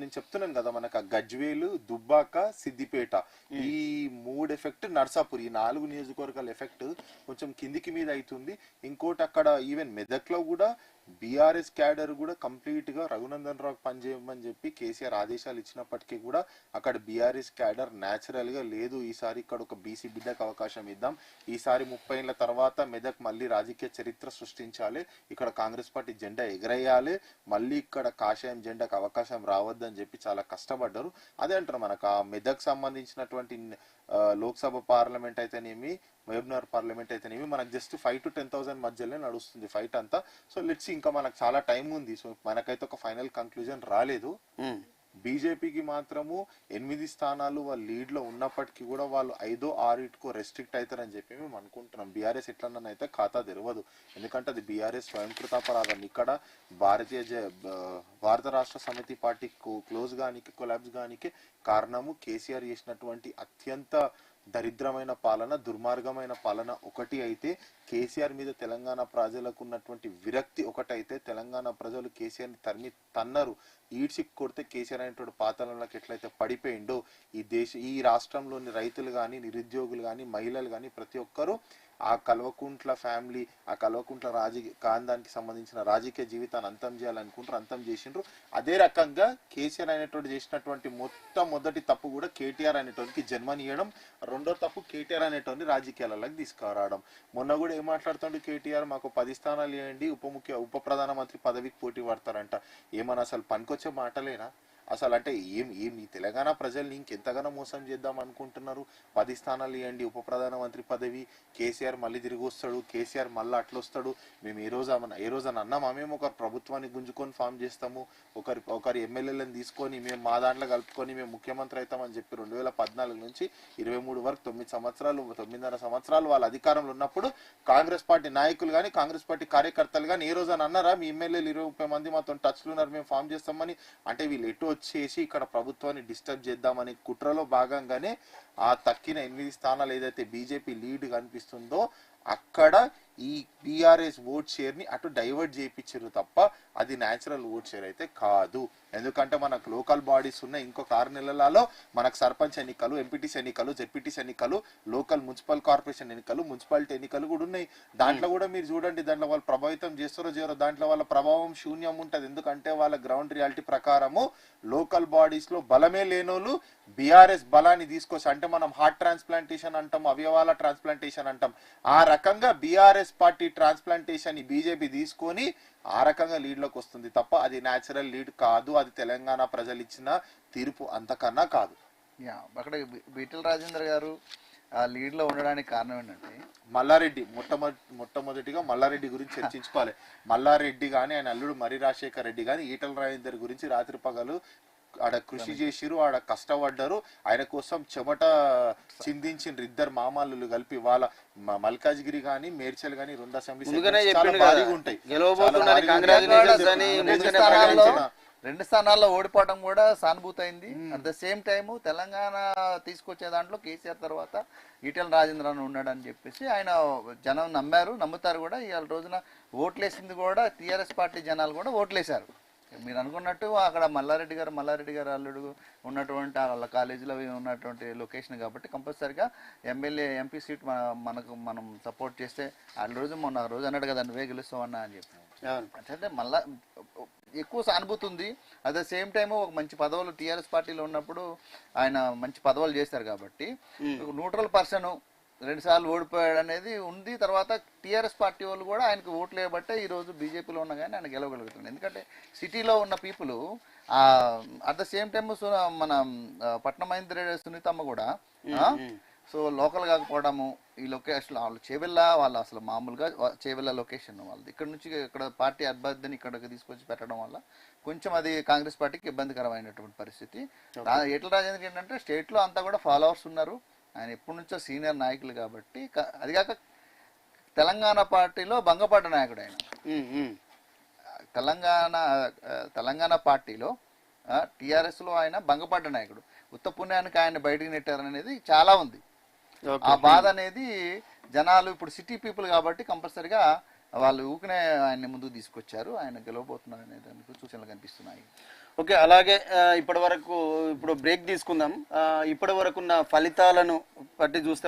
నేను చెప్తున్నాను కదా, మనకు గజ్వేలు, దుబ్బాక, సిద్దిపేట ఈ 3 ఎఫెక్ట్, నర్సాపూర్ ఈ 4 నియోజకవర్గాల ఎఫెక్ట్ కొంచెం కిందికి మీద అవుతుంది. ఇంకోటి అక్కడ ఈవెన్ మెదక్ లో కూడా బీఆర్ఎస్ క్యాడర్ కూడా కంప్లీట్ గా రఘునందన్ రావు పనిచేయమని చెప్పి కేసీఆర్ ఆదేశాలు ఇచ్చినప్పటికీ కూడా అక్కడ బీఆర్ఎస్ క్యాడర్ న్యాచురల్ గా లేదు. ఈసారి ఇక్కడ ఒక బీసీ బిడ్డకు అవకాశం ఇద్దాం, ఈసారి 30 ఏళ్ల తర్వాత మెదక్ మళ్ళీ రాజకీయ చరిత్ర సృష్టించాలి, ఇక్కడ కాంగ్రెస్ పార్టీ జెండా ఎగరేయాలి, మళ్ళీ ఇక్కడ కాషాయం జెండాకు అవకాశం రావద్దని చెప్పి చాలా కష్టపడ్డారు. అదే అంటారు మనకు ఆ మెదక్ సంబంధించినటువంటి లోక్సభ పార్లమెంట్ అయితేనేమి, మహబూబ్నగర్ పార్లమెంట్ అయితేనేమి మనకు జస్ట్ 5,000 to 10,000 మధ్యలోనే నడుస్తుంది ఫైట్ అంతా. సో లెట్స్ ఇంకా మనకు చాలా టైం ఉంది. సో మనకైతే ఒక ఫైనల్ కంక్లూజన్ రాలేదు. బీజేపీకి మాత్రము 8 స్థానాలు వాళ్ళు లీడ్ లో ఉన్నప్పటికీ కూడా వాళ్ళు 5, 6 రెస్ట్రిక్ట్ అవుతారని చెప్పి మేము అనుకుంటున్నాం. బీఆర్ఎస్ ఎట్లన్నైతే ఖాతా తెరవదు, ఎందుకంటే అది బీఆర్ఎస్ స్వయంకృతాపరాధం. ఇక్కడ భారత రాష్ట్ర సమితి పార్టీ క్లోజ్ గానికి, కొలాబ్స్ గానికి కారణము కేసీఆర్ చేసినటువంటి అత్యంత దరిద్రమైన పాలన, దుర్మార్గమైన పాలన ఒకటి అయితే, కేసీఆర్ మీద తెలంగాణ ప్రజలకు ఉన్నటువంటి విరక్తి ఒకటైతే, తెలంగాణ ప్రజలు కేసీఆర్ ని తన్నారు, ఈడ్చి కొడితే కేసీఆర్ అనేటువంటి పాతాళంలోకి ఎట్లయితే పడిపోయిండో, ఈ రాష్ట్రంలోని రైతులు కానీ, నిరుద్యోగులు కానీ, మహిళలు కానీ ప్రతి ఒక్కరూ ఆ కల్వకుంట్ల ఫ్యామిలీ, ఆ కల్వకుంట్ల కాందానికి సంబంధించిన రాజకీయ జీవితాన్ని అంతం చేయాలనుకుంటారు, అంతం చేసిండ్రు. అదే రకంగా కేసీఆర్ అనేటువంటి చేసినటువంటి మొట్టమొదటి తప్పు కూడా కేటీఆర్ అనేటువంటి జన్మనియడం, రెండో తప్పు కేటీఆర్ అనేటువంటి రాజకీయాలలోకి తీసుకురావడం. మొన్న కూడా ఏం మాట్లాడుతుండే కేటీఆర్, మాకు 10 స్థానాలు ఇవ్వండి, ఉప ప్రధానమంత్రి పదవికి పోటీ పడతారంట. ఏమన్నా అసలు పనికొచ్చే మాటలేనా అసలు? అంటే ఈ తెలంగాణ ప్రజల్ని ఇంకెంతగానో మోసం చేద్దాం అనుకుంటున్నారు? 10 స్థానాలు ఇవ్వండి, ఉప ప్రధానమంత్రి పదవి, కేసీఆర్ మళ్ళీ తిరిగి వస్తాడు, కేసీఆర్ మళ్ళీ అట్లా వస్తాడు, మేము ఏ రోజు అన్నామా మేము ఒకరి ప్రభుత్వాన్ని గుంజుకొని ఫామ్ చేస్తాము, ఒకరి ఎమ్మెల్యేలను తీసుకొని మేము మా దాంట్లో కలుపుకొని మేము ముఖ్యమంత్రి అవుతామని చెప్పి 2014 నుంచి 23 వరకు 9.5 సంవత్సరాలు వాళ్ళ అధికారంలో ఉన్నప్పుడు కాంగ్రెస్ పార్టీ నాయకులు కానీ, కాంగ్రెస్ పార్టీ కార్యకర్తలు కానీ ఏ రోజు అని అన్నారా మీ ఎమ్మెల్యేలు 20-30 మంది మాతో టచ్ లో ఉన్నారు, మేము ఫామ్ చేస్తామని? అంటే వీళ్ళు ఎటు వచ్చేసి ఇక్కడ ప్రభుత్వాన్ని డిస్టర్బ్ చేద్దామనే కుట్రలో భాగంగానే ఆ తక్కిన 8 స్థానాలు ఏదైతే బీజేపీ లీడ్ కనిపిస్తుందో అక్కడ ఈ బీఆర్ఎస్ ఓట్ షేర్ ని అటు డైవర్ట్ చేయించారు తప్ప అది న్యాచురల్ ఓట్ షేర్ అయితే కాదు. ఎందుకంటే మనకు లోకల్ బాడీస్ ఉన్న ఇంకొక 6 నెలలలో మనకు సర్పంచ్ ఎన్నికలు, ఎంపీటీసీ ఎన్నికలు, జెడ్పీటీసీ ఎన్నికలు, లోకల్ మున్సిపల్ కార్పొరేషన్ ఎన్నికలు, మున్సిపాలిటీ ఎన్నికలు కూడా ఉన్నాయి. దాంట్లో కూడా మీరు చూడండి, దాంట్లో వాళ్ళు ప్రభావితం చేస్తారో చేయరో, దాంట్లో వాళ్ళ ప్రభావం శూన్యం ఉంటది. ఎందుకంటే వాళ్ళ గ్రౌండ్ రియాలిటీ ప్రకారము లోకల్ బాడీస్ లో బలమే లేనోళ్ళు బీఆర్ఎస్ బలాన్ని తీసుకొచ్చి, అంటే మనం హార్ట్ ట్రాన్స్ప్లాంటేషన్ అంటాం, అవయవాల ట్రాన్స్ప్లాంటేషన్ అంటాం, ఆ రకంగా బీఆర్ఎస్ పార్టీ ట్రాన్స్ప్లాంటేషన్ బీజేపీ తీసుకొని ఆ రకంగా లీడ్ లోకి వస్తుంది తప్ప అది న్యాచురల్ లీడ్ కాదు. అది తెలంగాణ ప్రజలు ఇచ్చిన తీర్పు అంతకన్నా కాదు. అక్కడ బీటల రాజేందర్ గారు ఆ లీడ్ లో ఉండడానికి కారణం ఏంటంటే మల్లారెడ్డి, మొట్టమొదటిగా మల్లారెడ్డి గురించి చర్చించుకోవాలి. మల్లారెడ్డి గాని, ఆయన అల్లుడు మరి రాజశేఖర్ రెడ్డి గాని ఈటల రాజేందర్ గురించి రాత్రి పగలు ఆడ కృషి చేసిరు, ఆడ కష్టపడ్డారు, ఆయన కోసం చెమట చిందించిన ఇద్దరు మామల్లు కలిపి వాళ్ళ మల్కాజ్గిరి గాని, మేడ్చల్ గాని 2 అసెంబ్లీ భారీగా ఉంటాయి. 2 స్థానాల్లో ఓడిపోవడం కూడా సానుభూతి అయింది. At the same time Telangana తీసుకొచ్చే దాంట్లో కేసీఆర్ తర్వాత ఈటెల రాజేంద్రన్ ఉన్నాడని చెప్పేసి ఆయన జనం నమ్ముతారు కూడా. ఇవాళ రోజున ఓట్లేసింది కూడా టీఆర్ఎస్ పార్టీ జనాలు కూడా ఓట్లేశారు. మీరు అనుకున్నట్టు అక్కడ మల్లారెడ్డి గారు అల్లుడు ఉన్నటువంటి వాళ్ళ కాలేజీలో ఉన్నటువంటి లొకేషన్ కాబట్టి కంపల్సరిగా ఎంపీ సీట్ మనం సపోర్ట్ చేస్తే మొన్న రోజు అన్నాడు కదా, నువ్వే గెలుస్తావన్నా అని చెప్పి. అంటే మళ్ళా ఎక్కువ సానుభూతి ఉంది. అట్ ద సేమ్ టైమ్ ఒక మంచి పదవులు టీఆర్ఎస్ పార్టీలో ఉన్నప్పుడు ఆయన మంచి పదవులు చేస్తారు కాబట్టి న్యూట్రల్ పర్సన్ 2 సార్లు ఓడిపోయాడు అనేది ఉంది. తర్వాత టీఆర్ఎస్ పార్టీ వాళ్ళు కూడా ఆయనకు ఓట్లు వేయబట్టే ఈ రోజు బీజేపీలో ఉన్నా కానీ ఆయన గెలవగలుగుతుంది. ఎందుకంటే సిటీలో ఉన్న people at the same time మన పట్నమహేంద్ర సునీతమ్మ కూడా సో లోకల్ కాకపోవడము, ఈ లొకేషన్ వాళ్ళు చేవెళ్ళ, వాళ్ళు అసలు మామూలుగా చేవెళ్ళ లొకేషన్ వాళ్ళది, ఇక్కడ నుంచి ఇక్కడ పార్టీ అభ్యర్థిని ఇక్కడికి తీసుకొచ్చి పెట్టడం వల్ల కొంచెం అది కాంగ్రెస్ పార్టీకి ఇబ్బందికరమైనటువంటి పరిస్థితి. ఈటల రాజేందర్ ఏంటంటే స్టేట్ లో అంతా కూడా ఫాలోవర్స్ ఉన్నారు, ఆయన ఎప్పటి నుంచో సీనియర్ నాయకులు కాబట్టి. అది కాక తెలంగాణ పార్టీలో భంగపడ్డ నాయకుడు ఆయన. తెలంగాణ పార్టీలో టీఆర్ఎస్ లో ఆయన భంగపడ్డ నాయకుడు. ఉత్త పుణ్యానికి ఆయన బయటికి నెట్టారనేది చాలా ఉంది. ఆ బాధ అనేది జనాలు ఇప్పుడు సిటీ పీపుల్ కాబట్టి కంపల్సరిగా వాళ్ళు ఊకనే ఆయన్ని ముందుకు తీసుకొచ్చారు. ఆయన గెలవబోతున్నారు అనే దానికి సూచనలు కనిపిస్తున్నాయి. ఓకే, అలాగే ఇప్పటి వరకు ఇప్పుడు బ్రేక్ తీసుకుందాం. ఇప్పటి వరకు ఉన్న ఫలితాలను బట్టి చూస్తే